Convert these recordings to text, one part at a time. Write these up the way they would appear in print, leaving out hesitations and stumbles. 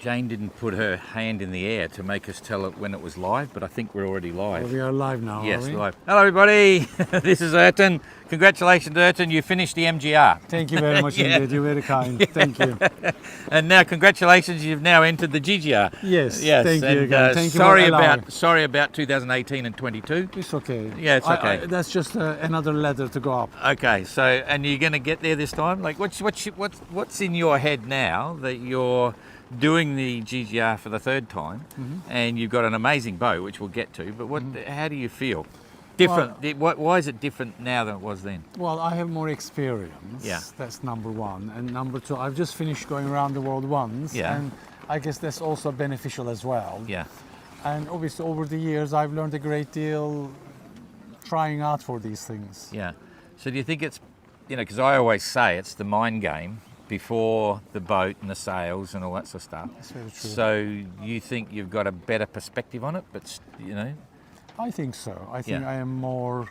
Jane didn't put her hand in the air to make us tell it when it was live, but I think we're already live. Well, we are live now, Yes, are we? live. Hello, everybody. This is Ertan. Congratulations, Ertan. You finished the MGR. Thank you very much indeed. You're very kind. Thank you. And now, congratulations, you've now entered the GGR. Yes. Yes. Thank you And, again. Thank you sorry for allowing. sorry about 2018 and 22. It's okay. Yeah, it's okay. That's just another ladder to go up. Okay, so and you're going to get there this time. Like, what's in your head now that you're doing the GGR for the third time, and you've got an amazing boat, which we'll get to. But how do you feel? Different. Why is it different now than it was then? Well, I have more experience. Yeah. That's number one. And number two, I've just finished going around the world once. Yeah. And I guess that's also beneficial as well. Yeah. And obviously, over the years, I've learned a great deal trying out for these things. Yeah. So do you think it's, because I always say it's the mind game before the boat and the sails and all that sort of stuff. That's very true. So you think you've got a better perspective on it, but I think so. I think Yeah. I am more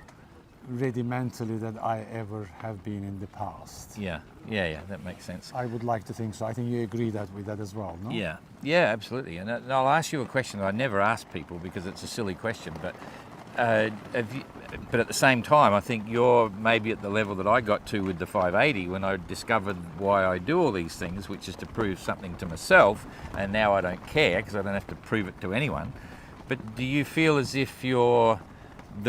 ready mentally than I ever have been in the past. Yeah, that makes sense. I would like to think so. I think you agree with that as well, no? Yeah, absolutely. And I'll ask you a question that I never ask people because it's a silly question, but but at the same time, I think you're maybe at the level that I got to with the 580 when I discovered why I do all these things, which is to prove something to myself, and now I don't care because I don't have to prove it to anyone. But do you feel as if the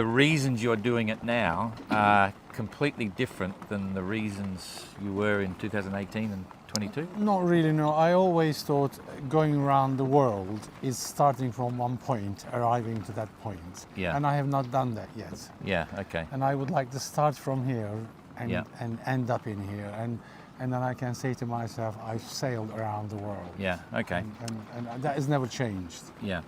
reasons you're doing it now are completely different than the reasons you were in 2018 and 22? Not really, no. I always thought going around the world is starting from one point, arriving to that point. Yeah. And I have not done that yet. Yeah, okay. And I would like to start from here and, Yeah. and end up in here. And then I can say to myself, I've sailed around the world. Yeah, okay. And that has never changed. Yeah.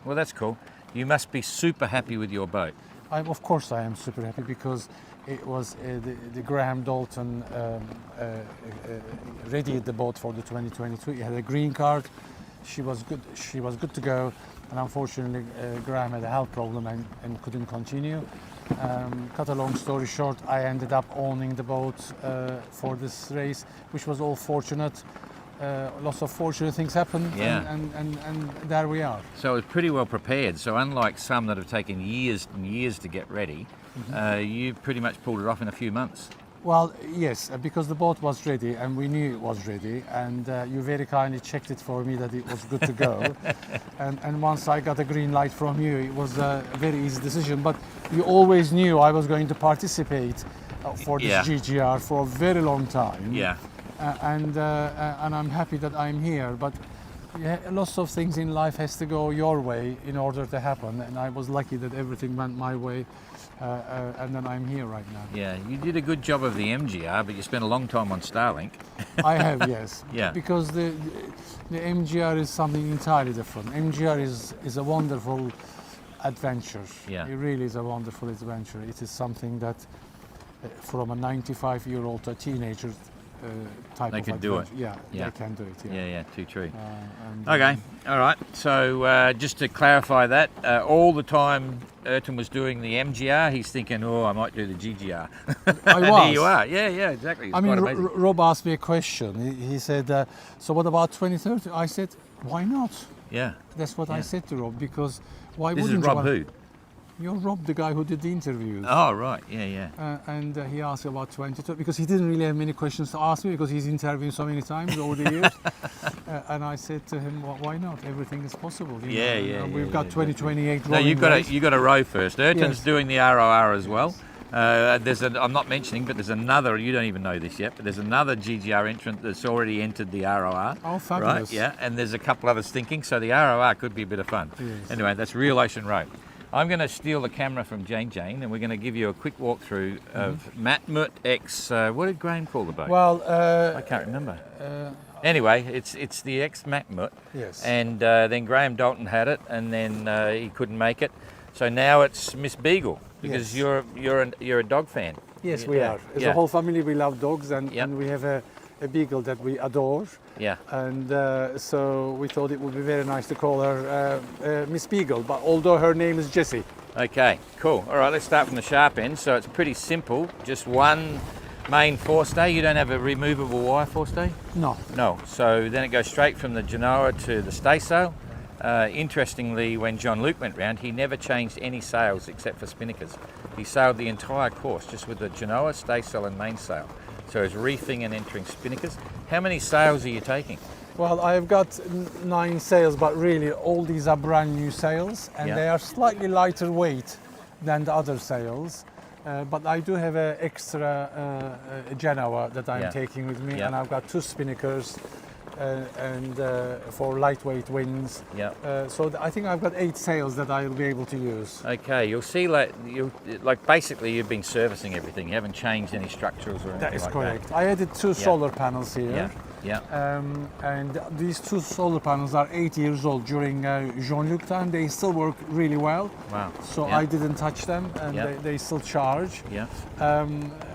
Well, that's cool. You must be super happy with your boat. Of course I am super happy because it was the Graham Dalton readied the boat for the 2022. He had a green card. She was good to go, and unfortunately Graham had a health problem and couldn't continue. Cut a long story short, I ended up owning the boat for this race, which was all fortunate. Lots of fortunate things happened, Yeah. and there we are. So it was pretty well prepared. So unlike some that have taken years and years to get ready, you pretty much pulled it off in a few months. Well, yes, because the boat was ready and we knew it was ready, and you very kindly checked it for me that it was good to go. and once I got a green light from you, it was a very easy decision. But you always knew I was going to participate for this Yeah. GGR for a very long time. Yeah. And I'm happy that I'm here. But yeah, lots of things in life has to go your way in order to happen, and I was lucky that everything went my way, and then I'm here right now. Yeah, you did a good job of the MGR, but you spent a long time on Starlink. I have, yes. Yeah. Because the MGR is something entirely different. MGR is a wonderful adventure. Yeah. It really is a wonderful adventure. It is something that from a 95-year-old to a teenager type They of can do it. Yeah, Yeah. they can do it. Yeah. Yeah, too true. And, Okay, all right. So just to clarify that, all the time Ertan was doing the MGR, he's thinking, oh, I might do the GGR. I And was. here you are. Yeah, exactly. It's I mean, quite amazing. Rob asked me a question. He said, so what about 2030? I said, why not? Yeah. That's what I Yeah. said to Rob, because why This is wouldn't Rob you? who? You're Rob, the guy who did the interviews. Oh, right. Yeah. And he asked about 2020 because he didn't really have many questions to ask me because he's interviewed so many times over the years. And I said to him, well, why not? Everything is possible. you know, and we've got 2028 No, rolling you got to row first. Ertan's Yes. doing the ROR as well. I'm not mentioning, but there's another, you don't even know this yet, but there's another GGR entrant that's already entered the ROR. Oh, fabulous. Right, yeah, and there's a couple others thinking, so the ROR could be a bit of fun. Yes. Anyway, that's Real Ocean Road. I'm going to steal the camera from Jane, and we're going to give you a quick walkthrough of Matmut X, what did Graham call the boat? Well, I can't remember. Anyway, it's the X Matmut. Yes. And then Graham Dalton had it, and then he couldn't make it. So now it's Miss Beagle, because Yes. you're a dog fan. yes, we Yeah, are. As yeah. a whole family, we love dogs, and, Yep. and we have a beagle that we adore. Yeah. And so we thought it would be very nice to call her Miss Beagle, but although her name is Jessie. Okay, cool. All right, let's start from the sharp end. So it's pretty simple. Just one main forestay. You don't have a removable wire forestay? No. No. So then it goes straight from the Genoa to the staysail. Interestingly, when Jean-Luc went round, he never changed any sails except for spinnakers. He sailed the entire course just with the Genoa, staysail and mainsail. So he's reefing and entering spinnakers. How many sails are you taking? Well, I've got 9 sails, but really all these are brand new sails, and Yeah. they are slightly lighter weight than the other sails. But I do have an extra Genoa that I'm Yeah. taking with me, Yeah. and I've got 2 spinnakers and for lightweight winds. Yeah. So I think I've got 8 sails that I'll be able to use. Okay, you'll see like basically you've been servicing everything. You haven't changed any structurals or anything That is like correct. I added 2 solar panels here. Yeah. Yeah. And these 2 solar panels are 8 years old. During Jean-Luc time, they still work really well. Wow. So Yeah. I didn't touch them, and Yeah. they still charge. Yeah.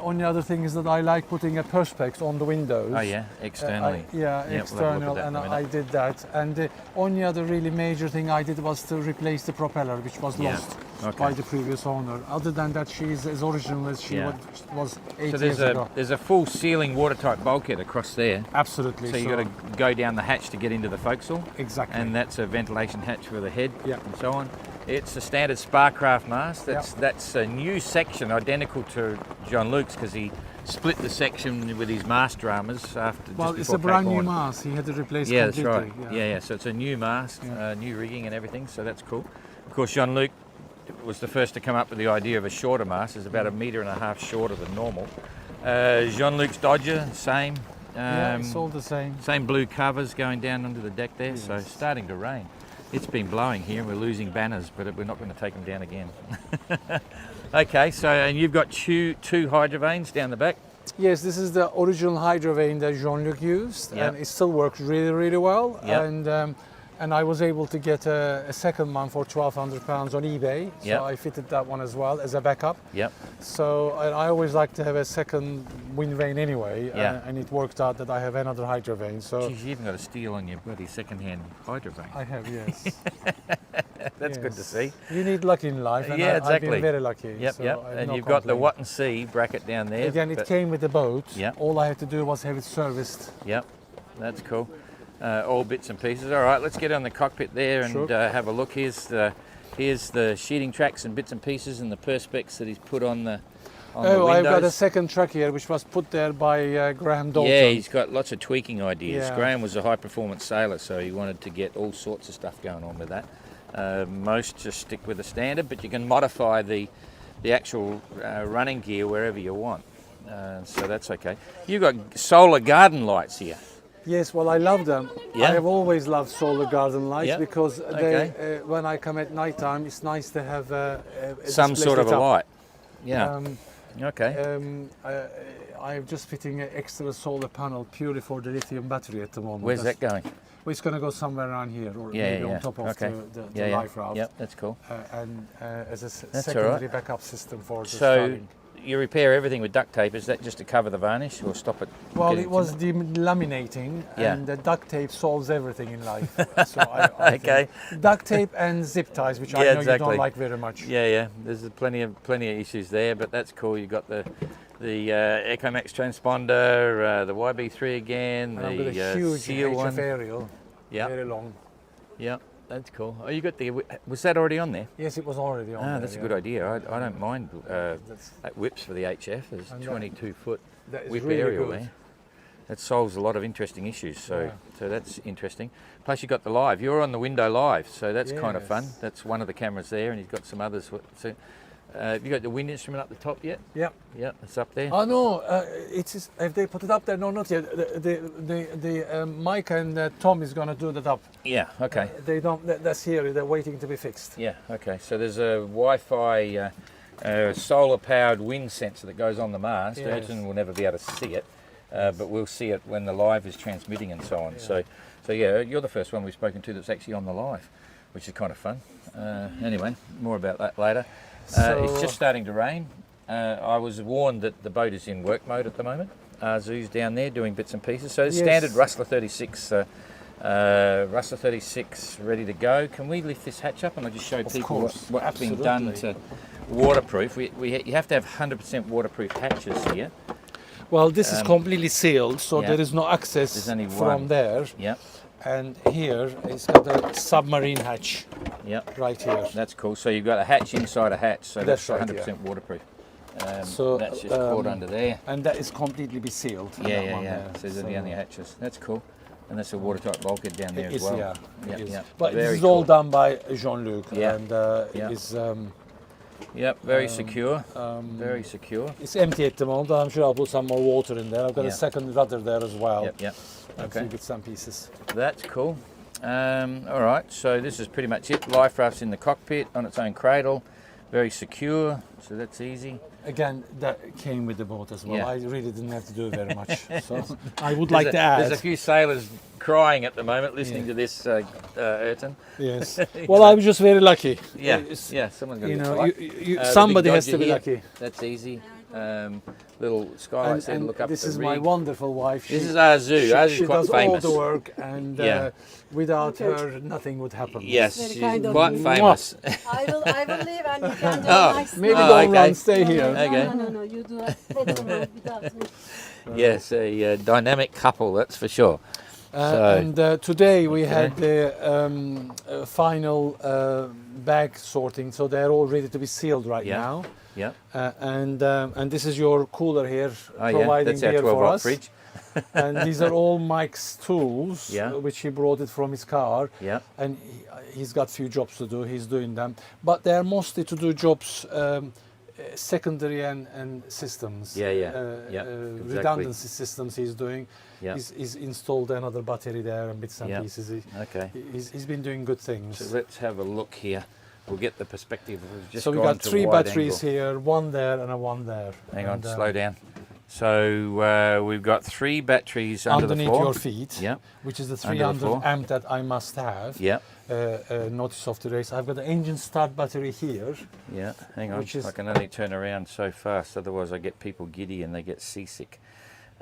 Only other thing is that I like putting a perspex on the windows. Oh yeah, externally. Yeah, we'll have a look external, at that and in a minute. I did that. And the only other really major thing I did was to replace the propeller, which was Yeah. lost Okay. by the previous owner. Other than that, she's as original as she Yeah. was 8 So years ago. there's a full ceiling watertight bulkhead across there. Absolutely. So you got to go down the hatch to get into the forecastle. Exactly. And that's a ventilation hatch for the head Yeah. and so on. It's a standard Sparcraft mast. That's a new section, identical to Jean-Luc's, because he split the section with his mast dramas after. Well, just it's before a brand Cape new Horn. mast. He had to replace Yeah, that's completely. right. Yeah, yeah. So it's a new mast, Yeah. new rigging and everything. So that's cool. Of course, Jean-Luc was the first to come up with the idea of a shorter mast. It's about 1.5 meters shorter than normal. Jean-Luc's Dodger, same. Yeah, it's all the same. Same blue covers going down onto the deck there. So it's starting to rain. It's been blowing here and we're losing banners, but we're not going to take them down again. Okay, so and you've got two hydrovanes down the back. Yes, this is the original hydrovane that Jean-Luc used, Yep. and it still works really, really well. Yep. And I was able to get a second one for £1,200 on eBay, so Yep. I fitted that one as well as a backup. Yep. So and I always like to have a second wind vane anyway, Yeah. and it worked out that I have another hydrovane. So Geez, you even got a steel on your bloody second-hand hydrovane. I have, yes. That's good to Yes. see. You need luck in life, and Yeah, I've exactly. been very lucky. Yep, so yep. I have And no you've got the complaint. Watt and C bracket down there. Again, it but- came with the boat. Yep. All I had to do was have it serviced. Yep, that's cool. All bits and pieces. All right, let's get on the cockpit there and Sure. have a look. Here's the sheeting tracks and bits and pieces and the perspex that he's put on the Oh, I've got a windows. second truck here, which was put there by Graham Dalton. Yeah, he's got lots of tweaking ideas. Yeah. Graham was a high-performance sailor, so he wanted to get all sorts of stuff going on with that. Most just stick with the standard, but you can modify the actual running gear wherever you want. So that's okay. You've got solar garden lights here. Yes, well, I love them. Yeah? I have always loved solar garden lights Yeah. because Okay. they, when I come at night time, it's nice to have Some display sort of lit a up. light. Yeah. Um, Okay. I'm just fitting an extra solar panel purely for the lithium battery at the moment. Where's that going? Well, it's going to go somewhere around here, or Yeah, maybe yeah, on top of okay. the life raft. Yep, that's cool. And as a That's all secondary right. backup system for the So starting. you repair everything with duct tape. Is that just to cover the varnish or stop it? Well, getting it was delaminating, Yeah. and the duct tape solves everything in life. So I Okay. think duct tape and zip ties, which I Yeah, know you exactly. don't like very much. Yeah, yeah. There's plenty of issues there, but that's cool. You got the Ecomax transponder, the YB3 again, And I've got the a huge Seal HF one. aerial, Yeah, very long. yeah. That's cool. Oh, you got the. Was that already on there? Yes, it was already on there. That's a yeah. good idea. I don't mind That's, that whips for the HF. There's And that- 22-foot that is whip really aerial good. there. That solves a lot of interesting issues. So, Yeah. so that's interesting. Plus, you got the live. You're on the window live, so that's kind of fun. Yes. That's one of the cameras there, and he's got some others. So, have you got the wind instrument up the top yet? Yeah. Yeah, it's up there. Oh no, it is. Have they put it up there? No, not yet. The Mike and Tom is going to do that up. Yeah. Okay. They don't. That's here. They're waiting to be fixed. Yeah. Okay. So there's a Wi-Fi solar-powered wind sensor that goes on the mast. Yes. Ertan will never be able to see it, but we'll see it when the live is transmitting and so on. So yeah, you're the first one we've spoken to that's actually on the live, which is kind of fun. Anyway, more about that later. It's just starting to rain. I was warned that the boat is in work mode at the moment. Zoo's down there doing bits and pieces. So Yes. standard Rustler 36. Rustler 36 ready to go. Can we lift this hatch up and I'll just show people course, what's been done absolutely. to waterproof? You have to have 100% waterproof hatches here. Well, this is completely sealed, so yeah. there is no access There's only from one. there. Yep, And here it's got a submarine hatch yep. right here. That's cool. So you've got a hatch inside a hatch, so that's That's right, 100% waterproof. So, That's just caught under there. And that is completely be sealed. Yeah, that yeah, one yeah. there. So these are the only hatches. That's cool. And that's a watertight bulkhead down there It as is, well. yeah. Yep, it is. yep. But this Very is all cool. done by Jean-Luc. Yeah. And Yeah. Yep, very secure. Very secure. it's empty at the moment. I'm sure I'll put some more water in there. I've got Yeah. a second rudder there as well. Yep, yep. And Okay. few bits and pieces. That's cool. All right, so this is pretty much it. Life raft's in the cockpit on its own cradle, very secure, so that's easy. Again, that came with the boat as well. Yeah. I really didn't have to do very much. So I would like to add. There's a few sailors crying at the moment listening to this, Ertan. Yes. Well, I was just very lucky. Yeah, It's- yeah, someone's got You to know, get you, The somebody big has to Dodger be here, lucky. That's easy. Little skylights there to look up this the is rig. my wonderful wife. This is our zoo. Ours is she quite does famous. all the work, and Yeah. without her, nothing would happen. Yes, Very she's kind of quite you. famous. I will leave and you can do Oh, nice. Maybe Oh, don't okay. run, stay No, here. no, Okay. no, you do a better work without me. Yes, a dynamic couple, that's for sure. So- And today we had the final bag sorting, so they're all ready to be sealed right Yeah. now. Yeah. And this is your cooler here, Oh yeah, providing that's our beer 12 for volt us. fridge. And these are all Mike's tools, Yeah. which he brought it from his car. Yeah. And he's got few jobs to do. He's doing them, but they're mostly to do jobs. Secondary and systems. Yeah, yeah, yeah, exactly. Redundancy systems he's doing. Yeah. He's installed another battery there and bits and Yeah. pieces. Okay. He's been doing good things. So let's have a look here. We'll get the perspective. We've just So we've gone got to 3 wide batteries angle. here, one there and a one there. Hang on, And, slow down. So we've got 3 batteries under the underneath floor. your feet, Yeah. which is the Under the 300 floor. amp that I must have. Yeah. Notice of the race. I've got the engine start battery here. Yeah. Hang on. Which is- I can only turn around so fast, otherwise I get people giddy and they get seasick.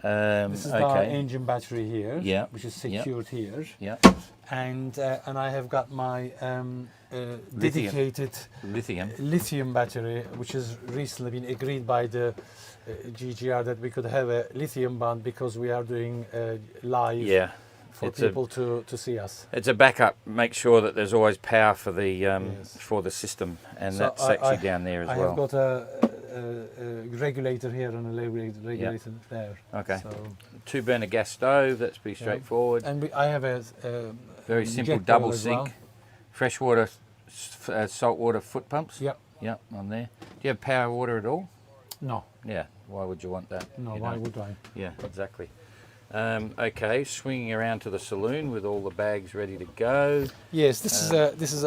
This is the okay. engine battery here, Yeah. which is Yeah. secured here. Yeah. And I have got my dedicated Lithium. lithium battery, which has recently been agreed by the GGR that we could have a lithium band because we are doing live Yeah. for It's a- people to see us. It's a backup. Make sure that there's always power for the Yes. for the system, and So that's actually down there as I well. have got a regulator here and a regulator there. Okay. So, 2 burner gas stove. That's pretty straightforward. and I have a Very simple injector double as sink. well. Freshwater, saltwater foot pumps. Yep. Yep, on there. Do you have power water at all? No, Yeah. Why would you want that? no. You Why know? would I? Yeah, exactly. Okay, swinging around to the saloon with all the bags ready to go. Yes, this is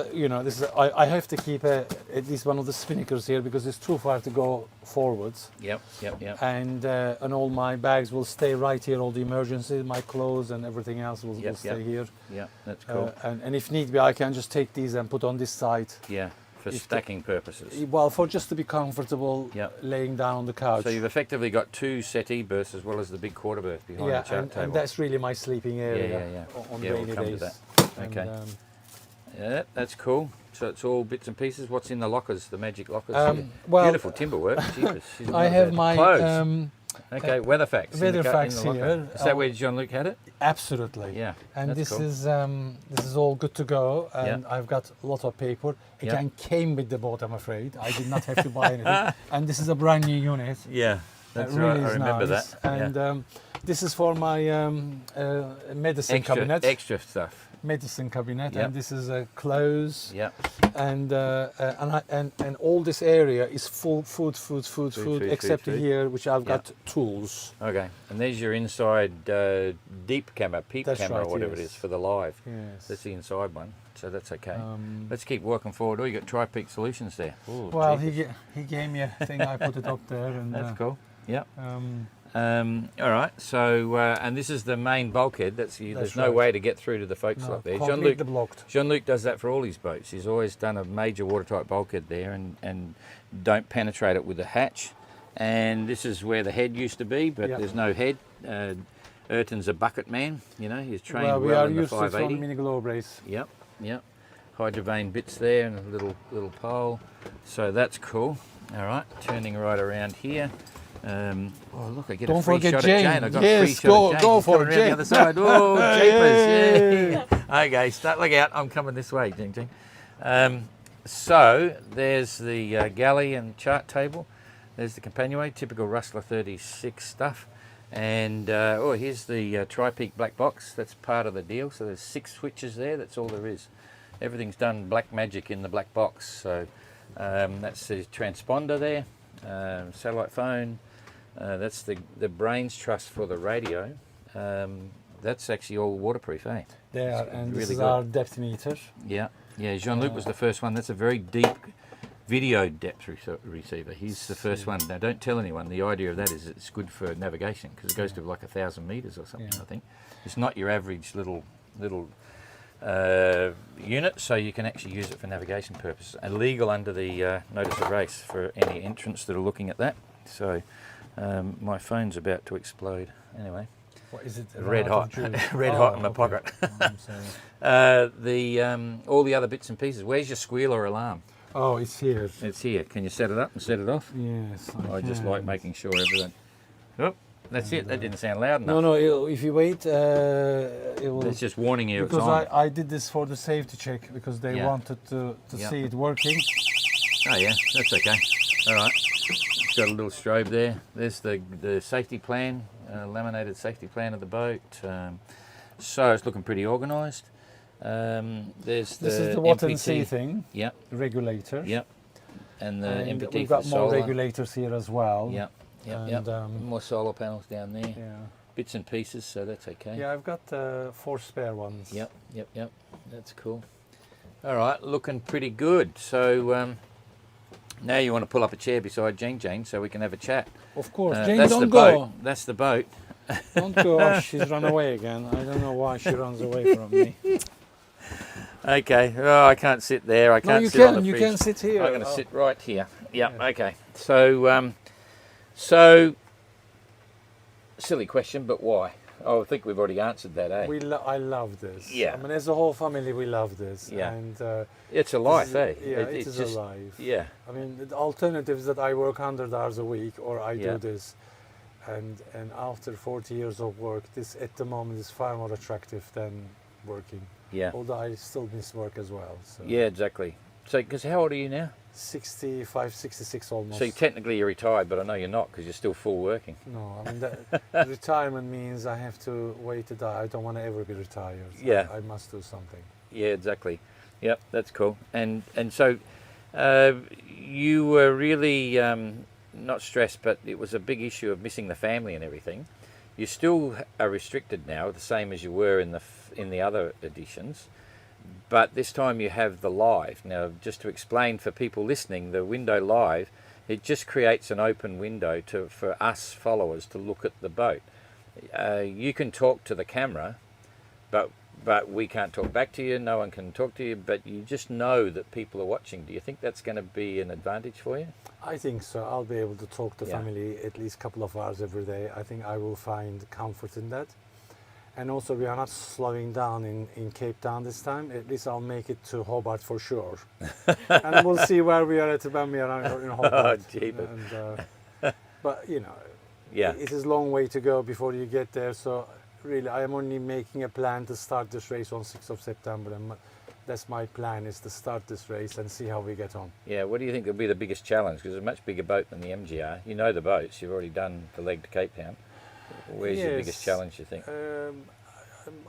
I have to keep at least one of the spinnakers here because it's too far to go forwards, Yep, yep, yep. and all my bags will stay right here. All the emergencies, my clothes, and everything else will Yep, stay yep. here. Yep, that's cool. And if need be, I can just take these and put on this side. Yeah, for if stacking purposes. Well, for just to be comfortable, Yep. laying down on the couch. So you've effectively got 2 settee berths as well as the big quarter berth behind yeah, the chart and table. that's really my sleeping area yeah. on Yeah, we'll rainy come to days. that. And, Okay. Yeah, that's cool. So it's all bits and pieces. What's in the lockers, the magic lockers? here? well, Beautiful timber work. Jeepers, she's I not have bad. my Clothes. Okay, Weatherfax. in the Weatherfax locker. here. Is that where Jean-Luc had it? absolutely. Yeah. And that's this cool. this is all good to go, and Yeah. I've got a lot of paper. Yeah. Again, came with the boat, I'm afraid. I did not have to buy anything. And this is a brand new unit. Yeah, That that's right. really I is remember nice. that. And this is for my medicine cabinet. Extra stuff. Medicine cabinet, Yep. and this is clothes, Yeah. and all this area is full food, food, except food. here, which I've Yep. got tools. Okay. And there's your inside deep camera, peep That's camera, or right, whatever it yes. is for the live. Yes. That's the inside one. So that's okay. Um, Let's keep working forward. Oh, you got Tri-Peak Solutions there. Ooh, well, jeepers. he gave me a thing. I put it up there, and That's cool. Yeah. um, All right. So, and this is the main bulkhead. There's no right. way to get through to the folks no, up there. completely blocked. Jean-Luc does that for all his boats. He's always done a major watertight bulkhead there and don't penetrate it with a hatch. And this is where the head used to be, but Yep. there's no head. Ertan's a bucket man, you know, he's trained Well, well, we are in the used to it 580. from mini globe race. Yep, yep. Hydrovane bits there and a little pole. So that's cool. All right, turning right around here. Oh look, I get Don't a free forget shot Jane. at Jane. I got Yes, a free shot go- at Jane. go He's for coming it, around the Jane. other side. Oh, jeepers! Yeah. Okay, start. Look out! I'm coming this way, Jing Jing. So there's the galley and chart table. There's the companionway, typical Rustler 36 stuff. And oh, here's the tri-peak black box. That's part of the deal. So there's 6 switches there. That's all there is. Everything's done black magic in the black box. So that's the transponder there, satellite phone. That's the brains truss for the radio. That's actually all waterproof, eh? There, It's and this really is good. our depth meter. Yeah, yeah. Jean-Luc was the first one. That's a very deep video depth receiver. He's the first one. Now, don't tell anyone. The idea of that is it's good for navigation because it goes to like 1,000 meters or something. Yeah. I think it's not your average little unit, so you can actually use it for navigation purposes. Illegal under the notice of race for any entrants that are looking at that. So my phone's about to explode. Anyway. What is it? Red Out of hot, juice? red Oh, hot in my okay. pocket. I'm sorry. All the other bits and pieces. Where's your squealer alarm? Oh, it's here. It's here. Can you set it up and set it off? Yes. I just can. like making sure everything. Oh, that's it. That didn't sound loud enough. No, no. If you wait, it will. It's just warning you it's Because on. I did this for the safety check because they Yeah. wanted to Yeah. see it working. Oh yeah, that's okay. All right. It's got a little strobe there. There's the safety plan, laminated safety plan of the boat. So it's looking pretty organised. There's the This is the what and MPT. see thing. Yep, Regulator. yep. And the And MPT we've for got more solar. regulators here as well. Yep, yep, And, yep. More solar panels down there. Yeah. Bits and pieces, so that's okay. Yeah, I've got 4 spare ones. Yep, yep, yep. That's cool. All right, looking pretty good. So now you want to pull up a chair beside Jane so we can have a chat. Of course. Jane, that's don't the go. boat. That's the boat. Don't go. Oh, she's run away again. I don't know why she runs away from me. Okay. Oh, I can't sit there. I No, can't you sit on can. the You fridge. can sit here. I'm going to Oh. sit right here. Yep. Yeah. Okay. So silly question, but why? Oh, I think we've already answered that, eh? I love this. Yeah. I mean, as a whole family, we love this. Yeah. And It's a life, eh? yeah, it it's is just, a life. Yeah. I mean, the alternatives that I work 100 hours a week or I Yeah. do this, and after 40 years of work, this at the moment is far more attractive than working. Yeah. Although I still miss work as well. So Yeah. Exactly. So, because how old are you now? 65, 66 almost. So technically you're retired, but I know you're not because you're still full working. No, I mean, retirement means I have to wait to die. I don't want to ever be retired. Yeah. I must do something. Yeah, exactly. Yep, that's cool. And so you were really not stressed, but it was a big issue of missing the family and everything. You still are restricted now, the same as you were in the other editions. But this time you have the live. Now, just to explain for people listening, the window live, it just creates an open window for us followers to look at the boat. You can talk to the camera, but we can't talk back to you. No one can talk to you, but you just know that people are watching. Do you think that's going to be an advantage for you? I think so. I'll be able to talk to Yeah. family at least a couple of hours every day. I think I will find comfort in that. And also, we are not slowing down in Cape Town this time. At least I'll make it to Hobart for sure. And we'll see where we are at when we are in Hobart. Oh, jeepers. But, you know, Yeah. it is a long way to go before you get there. So, really, I am only making a plan to start this race on 6th of September. And that's my plan, is to start this race and see how we get on. Yeah, what do you think will be the biggest challenge? Because it's a much bigger boat than the MGR. You know the boats. You've already done the leg to Cape Town. Where's your biggest Yes. challenge, you think?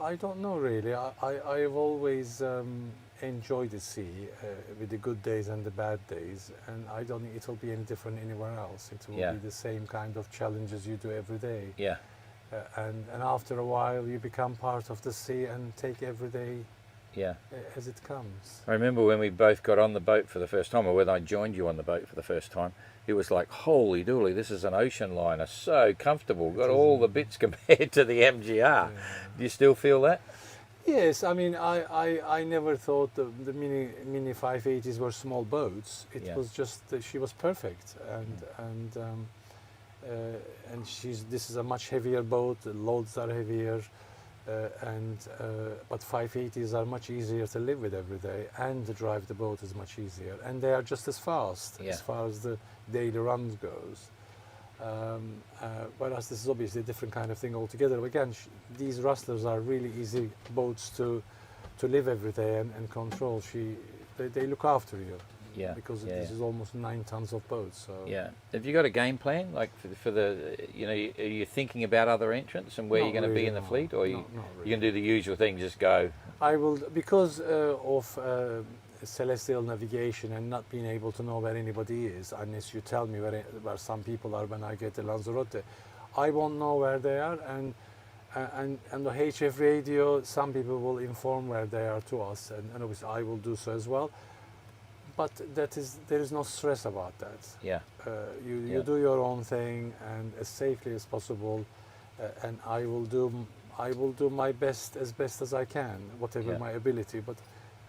I don't know really. I've always enjoyed the sea with the good days and the bad days, and I don't think it'll be any different anywhere else. It will Yeah. be the same kind of challenges you do every day. Yeah, And after a while, you become part of the sea and take every day yeah. as it comes. I remember when we both got on the boat for the first time, or when I joined you on the boat for the first time, it was like, holy dooly, this is an ocean liner, so comfortable, got all the bits compared to the MGR. Do you still feel that? Yes, I mean, I never thought the mini 580s were small boats. It Yeah. was just that she was perfect, and this is a much heavier boat. The loads are heavier, but 580s are much easier to live with every day, and to drive the boat is much easier, and they are just as fast Yeah. as far as the daily runs goes. Whereas this is obviously a different kind of thing altogether. Again, these Rustlers are really easy boats to live every day and control. They look after you. Yeah. Because yeah. this is almost 9 tons of boats. So Yeah. Have you got a game plan, like for the, you know, are you thinking about other entrants and where you're going to be in the fleet, or not you really. can do the usual thing, just go? I will, because of celestial navigation and not being able to know where anybody is, unless you tell me where some people are when I get to Lanzarote, I won't know where they are. And the HF radio, some people will inform where they are to us, and obviously I will do so as well. But there is no stress about that. Yeah. You do your own thing and as safely as possible, and I will do my best as I can, whatever my ability. But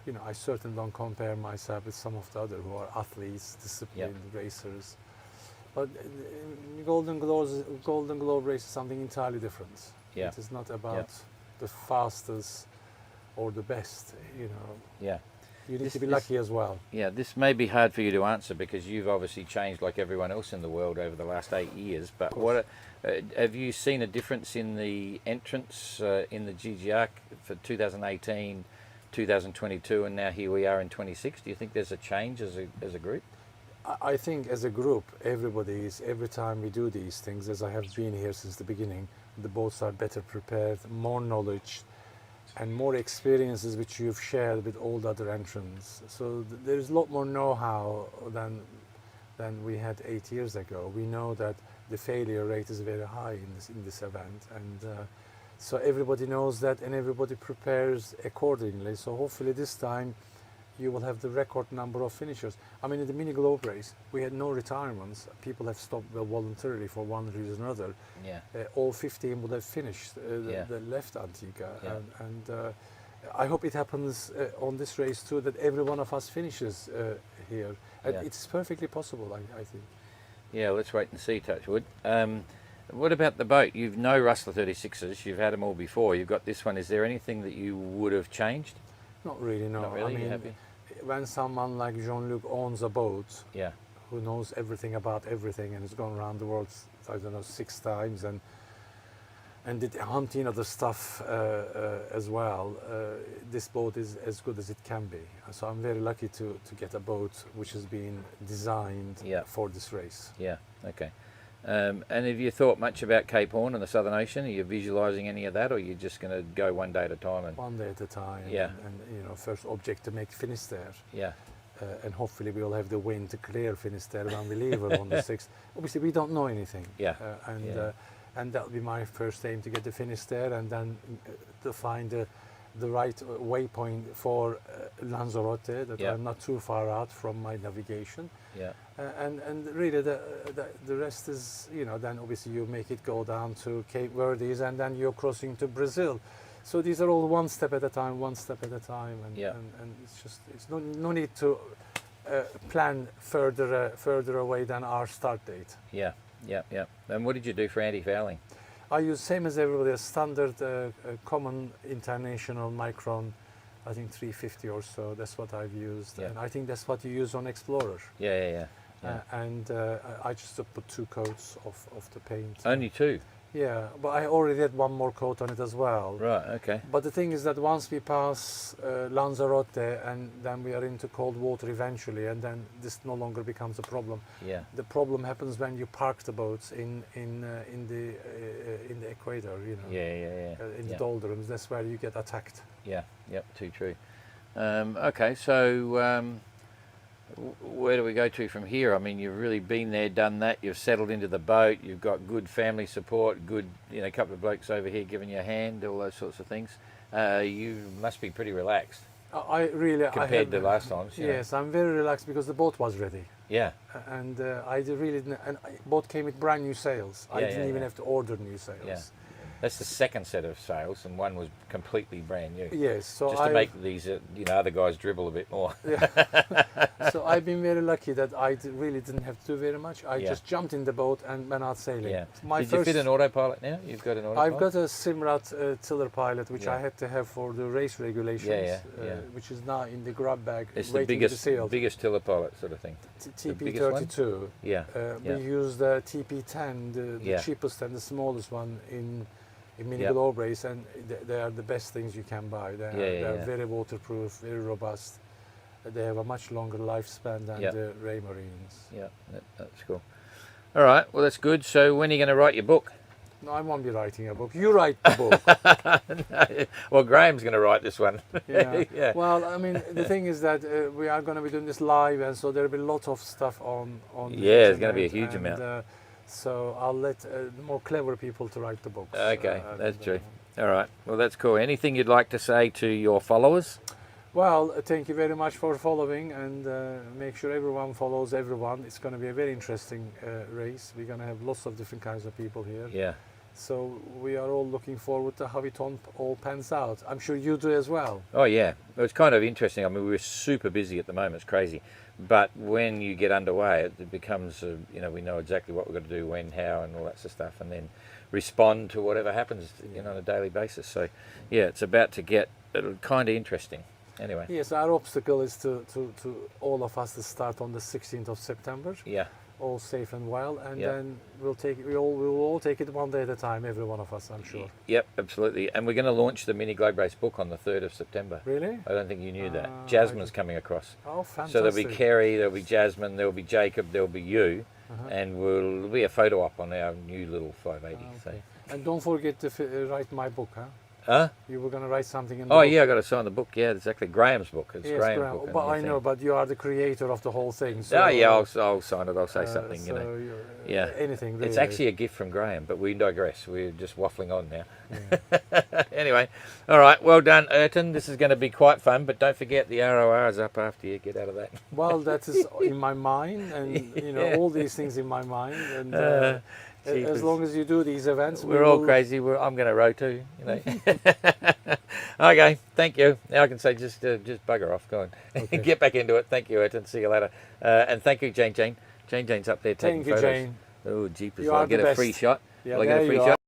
you know, I certainly don't compare myself with some of the other who are athletes, disciplined racers. But Golden Globe race is something entirely different. Yeah. It is not about the fastest or the best. You know. Yeah. You need to be lucky as well. Yeah, this may be hard for you to answer because you've obviously changed like everyone else in the world over the last 8 years. But what have you seen a difference in the entrance in the GGR for 2018, 2022, and now here we are in 26? Do you think there's a change as a group? I think as a group, every time we do these things, as I have been here since the beginning, the boats are better prepared, more knowledge, and more experiences which you've shared with all the other entrants. So there's a lot more know-how than we had 8 years ago. We know that the failure rate is very high in this event, and so everybody knows that, and everybody prepares accordingly. So hopefully this time you will have the record number of finishers. I mean, in the mini globe race, we had no retirements. People have stopped voluntarily for one reason or another. Yeah. All 15 would have finished the left Antigua. Yeah. And I hope it happens on this race too, that every one of us finishes here. And it's perfectly possible, I think. Yeah, let's wait and see, touch wood. What about the boat? You've no Rustler 36s, you've had them all before, you've got this one. Is there anything that you would have changed? Not really, no. Not really? I mean, You happy? when someone like Jean-Luc owns a boat, who knows everything about everything and has gone around the world, I don't know, 6 times and did umpteen other stuff as well, this boat is as good as it can be. So I'm very lucky to get a boat which has been designed for this race. Yeah, okay. And have you thought much about Cape Horn and the Southern Ocean? Are you visualising any of that, or are you just going to go one day at a time? One day at a time. Yeah. And you know, first object to make Finisterre. Yeah. And hopefully we'll have the wind to clear Finisterre when we leave on the 6th. Obviously we don't know anything. Yeah. And that'll be my first aim, to get the Finisterre and then to find the right waypoint for Lanzarote, that I'm not too far out from my navigation. Yeah. And really the rest is, you know, then obviously you make it go down to Cape Verdes and then you're crossing to Brazil. So these are all one step at a time, and it's no need to plan further away than our start date. Yeah. And what did you do for anti-fouling? I use same as everybody, a standard common international Micron, I think 350 or so. That's what I've used, and I think that's what you use on Explorer. Yeah. And I just put 2 coats of the paint. Only 2? Yeah, but I already had 1 more coat on it as well. Right, okay. But the thing is that once we pass Lanzarote and then we are into cold water eventually, and then this no longer becomes a problem. Yeah. The problem happens when you park the boats in the equator, you know. Yeah. In the doldrums, that's where you get attacked. Yeah, too true. Okay, so where do we go to from here? I mean, you've really been there, done that. You've settled into the boat. You've got good family support. Good, you know, a couple of blokes over here giving you a hand. All those sorts of things. You must be pretty relaxed. Compared to last time. Yes, I'm very relaxed because the boat was ready. Yeah. And boat came with brand new sails. I didn't even have to order new sails. Yeah. That's the second set of sails, and one was completely brand new. Yes, so Just to make these, other guys dribble a bit more. So I've been very lucky that I really didn't have to do very much. I just jumped in the boat and went out sailing. Yeah. My Did you fit an autopilot now? You've got an autopilot? I've got a Simrad tiller pilot, which I had to have for the race regulations, which is now in the grab bag. It's the biggest tiller pilot sort of thing. TP32. Yeah. We use the TP10, the cheapest and the smallest one in mini globe race, and they are the best things you can buy. They are very waterproof, very robust. They have a much longer lifespan than the Ray Marines. Yeah, that's cool. All right, well that's good. So when are you going to write your book? No, I won't be writing a book. You write the book. No. Well, Graham's going to write this one. Yeah. Well, I mean, the thing is that we are going to be doing this live, and so there will be a lot of stuff on. Yeah, there's going to be a huge amount. So I'll let more clever people to write the books. Okay, that's true. All right. Well, that's cool. Anything you'd like to say to your followers? Well, thank you very much for following, and make sure everyone follows everyone. It's going to be a very interesting race. We're going to have lots of different kinds of people here. Yeah. So we are all looking forward to how it all pans out. I'm sure you do as well. Oh yeah, it's kind of interesting. I mean, we're super busy at the moment. It's crazy. But when you get underway, it becomes, we know exactly what we've got to do, when, how, and all that sort of stuff, and then respond to whatever happens, on a daily basis. So, yeah, it's about to get kind of interesting. Anyway. Yes, our obstacle is to all of us to start on the 16th of September. Yeah. All safe and well, and then we'll all take it one day at a time, every one of us, I'm sure. Yep, absolutely. And we're going to launch the Mini Globe Race book on the 3rd of September. Really? I don't think you knew that. Jasmine's coming across. Oh, fantastic. So there'll be Kerry, there'll be Jasmine, there'll be Jacob, there'll be you, and there'll be a photo op on our new little 580. Okay. So. And don't forget to write my book, huh? Huh? You were going to write something in the book. Oh yeah, I got to sign the book. Yeah, exactly. Graham's book. It's yes, Graham's book. But I know, but you are the creator of the whole thing. So, I'll sign it. I'll say something. So anything. Really. It's actually a gift from Graham, but we digress. We're just waffling on now. Yeah. Anyway, all right. Well done, Ertan. This is going to be quite fun, but don't forget the ROR is up after you get out of that. Well, that is in my mind, and all these things in my mind, and. As long as you do these events, we're all crazy. I'm going to row too. Okay, thank you. Now I can say just bugger off. Go on, get back into it. Thank you, Ertan. See you later. And thank you, Jane. Jane's up there taking photos. Thank you, Jane. Oh, jeepers! You I'll are get the a best. free shot. Yeah, Will I get a free shot?